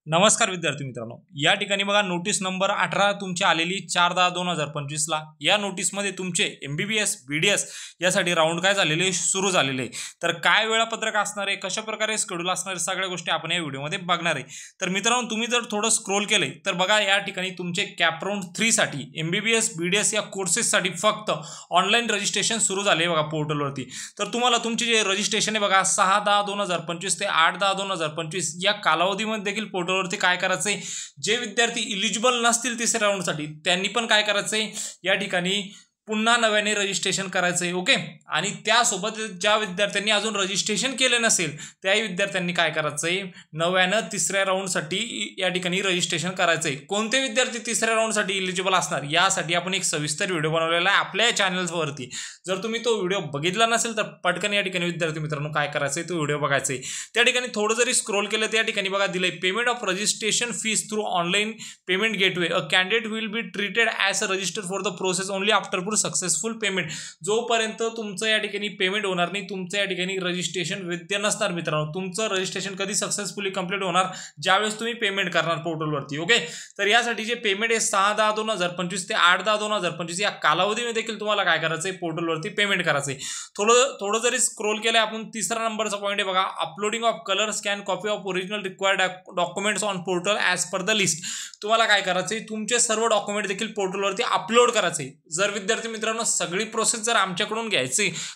नमस्कार विद्यार्थी मित्रांनो, या ठिकाणी बघा नोटीस नंबर 18 तुमची आलेली 4/10/2025 ला। या नोटीसमध्ये तुमचे MBBS BDS यासाठी राऊंड काय झालेले सुरू झालेले। तर काय वेळापत्रक असणार आहे, कशा प्रकारे शेड्यूल असणार आहे, सगळ्या गोष्टी आपण या व्हिडिओमध्ये बघणार आहे। तर मित्रांनो, तुम्ही जर थोडं स्क्रोल केले तर बघा या ठिकाणी तुमचे कॅप राऊंड 3 साठी MBBS BDS या कोर्सेससाठी फक्त ऑनलाईन रजिस्ट्रेशन सुरू झाले बघा पोर्टलवरती। तर तुम्हाला तुमचे जे रजिस्ट्रेशन आहे बघा 6/10/2025 ते 8/10/2025 या कालावधीमध्ये देखील वरती काय करायचंय, जे विद्यार्थी इलिजिबल नसतील तिसऱ्या राऊंड साठी त्यांनी पण काय करायचंय, या ठिकाणी पुन्हा नव्याने रजिस्ट्रेशन करायचंय। ओके, आणि त्यासोबत ज्या विद्यार्थ्यांनी अजून रजिस्ट्रेशन केले नसेल त्याही विद्यार्थ्यांनी काय करायचंय, नव्यानं तिसऱ्या राऊंड साठी या ठिकाणी रजिस्ट्रेशन करायचंय। कोणते विद्यार्थी तिसऱ्या राऊंड साठी इलिजिबल असणार यासाठी आपण एक सविस्तर व्हिडिओ बनवलेला आहे आपल्या चॅनलवरती। जर तुम्ही तो व्हिडिओ बघितला नसेल तर पटकन या ठिकाणी विद्यार्थी मित्रांनो काय करायचंय, तो व्हिडिओ बघायचा आहे। त्या ठिकाणी थोडं जरी स्क्रोल केलं त्या ठिकाणी बघा दिलंय payment of registration fees through online payment gateway a candidate will be treated as a resistor for the process only after successful payment. जोपर्यंत तुमचं या ठिकाणी पेमेंट होणार नाही, तुमचं या ठिकाणी रजिस्ट्रेशन वैध नसणार मित्रांनो। तुमचं रजिस्ट्रेशन कधी सक्सेसफुली कंप्लीट होणार, ज्यावेळेस तुम्ही पेमेंट करणार पोर्टलवरती। ओके, तर यासाठी जे पेमेंट आहे 6/10/2025 ते 8/10/2025 या कालावधीमध्ये देखील तुम्हाला काय करायचंय, पोर्टलवरती पेमेंट करायचंय। थोडं जरी स्क्रोल केलं आपण तिसरा नंबरचा पॉईंट आहे बघा, uploading of colour scan copy of original required documents on portal as per the list. तुम्हाला काय करायचंय, तुमचे सर्व डॉक्युमेंट देखील पोर्टलवरती अपलोड करायचे। जर विद्यार्थी मित्रांनो सगळी प्रोसेस जर आमच्याकडून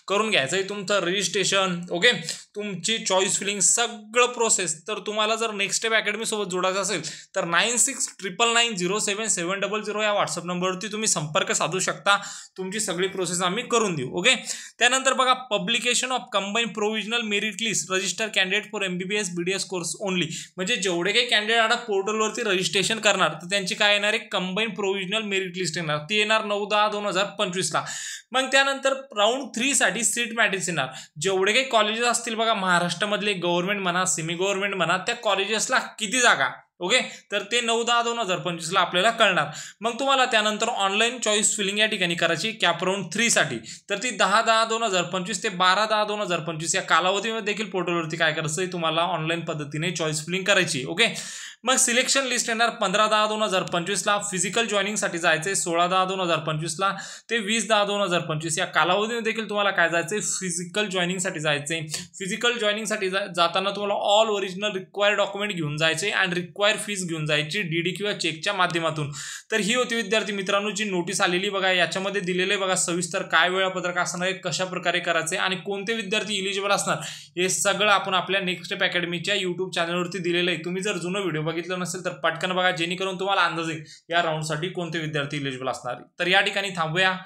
करून घ्यायचंय, तुमचं रजिस्ट्रेशन, ओके, तुमची चॉईस फिलिंग सगळं प्रोसेस, तर तुम्हाला जर नेक्स्ट स्टेप अकॅडमी सोबत जोडायचं असेल तर 9699907700 या व्हॉट्सअप नंबरवरती तुम्ही संपर्क साधू शकता। तुमची सगळी प्रोसेस आम्ही करून देऊ। ओके, त्यानंतर बघा publication of combine provisional merit list register candidate for MBBS BDS course only. म्हणजे जेवढे काही कॅन्डिडेट आता पोर्टलवरती रजिस्ट्रेशन करणार तर त्यांची काय येणार आहे, कंबाईन प्रोव्हिजनल मेरिट लिस्ट येणार, ती येणार 9/10/2025 ला। मग त्यानंतर राऊंड 3 साठी सीट मॅट्रिक्स येणार। जेवढे काही कॉलेजेस असतील बघा महाराष्ट्रामधले, गव्हर्नमेंट म्हणा सेमी गव्हर्नमेंट म्हणा, त्या कॉलेजेसला किती जागा, ओके, तर ते 9/10/2025 ला आपल्याला कळणार। मग तुम्हाला त्यानंतर ऑनलाईन चॉईस फिलिंग या ठिकाणी करायची कॅप राऊंड 3 साठी, तर ती 10/10/2025 ते 12/10/2025 या कालावधीमध्ये देखील पोर्टलवरती काय करायचं, तुम्हाला ऑनलाईन पद्धतीने चॉईस फिलिंग करायची। ओके, मग सिलेक्शन लिस्ट येणार 15/10/2025 ला। फिजिकल जॉईनिंग साठी जायचंय 16/10/2025 ला ते 20/10/2025 या कालावधीमध्ये देखील तुम्हाला काय जायचंय, फिजिकल जॉईनिंग साठी जायचंय। फिजिकल जॉईनिंग साठी जाताना तुम्हाला ऑल ओरिजिनल रिक्वायर्ड डॉक्युमेंट घेऊन जायचे आणि रिक्वायर फीस घेऊन जायची DD किंवा चेकच्या माध्यमातून। तर ही होती विद्यार्थी मित्रांनो जी नोटीस आलेली बघा, याच्यामध्ये दिलेले बघा सविस्तर काय वेळापत्रक असणार आहे, कशा प्रकारे करायचे आणि कोणते विद्यार्थी इलिजिबल असणार, हे सगळं आपण आपल्या नेक्स्ट स्टेप अकॅडमीच्या YouTube चॅनलवरती दिलेलं आहे। तुम्ही जर जुनं व्हिडिओ बघितलं नसेल तर पटकन बघा, जेणेकरून तुम्हाला अंदाज येईल या राऊंडसाठी कोणते विद्यार्थी इलिजिबल असणार। तर या ठिकाणी थांबूया।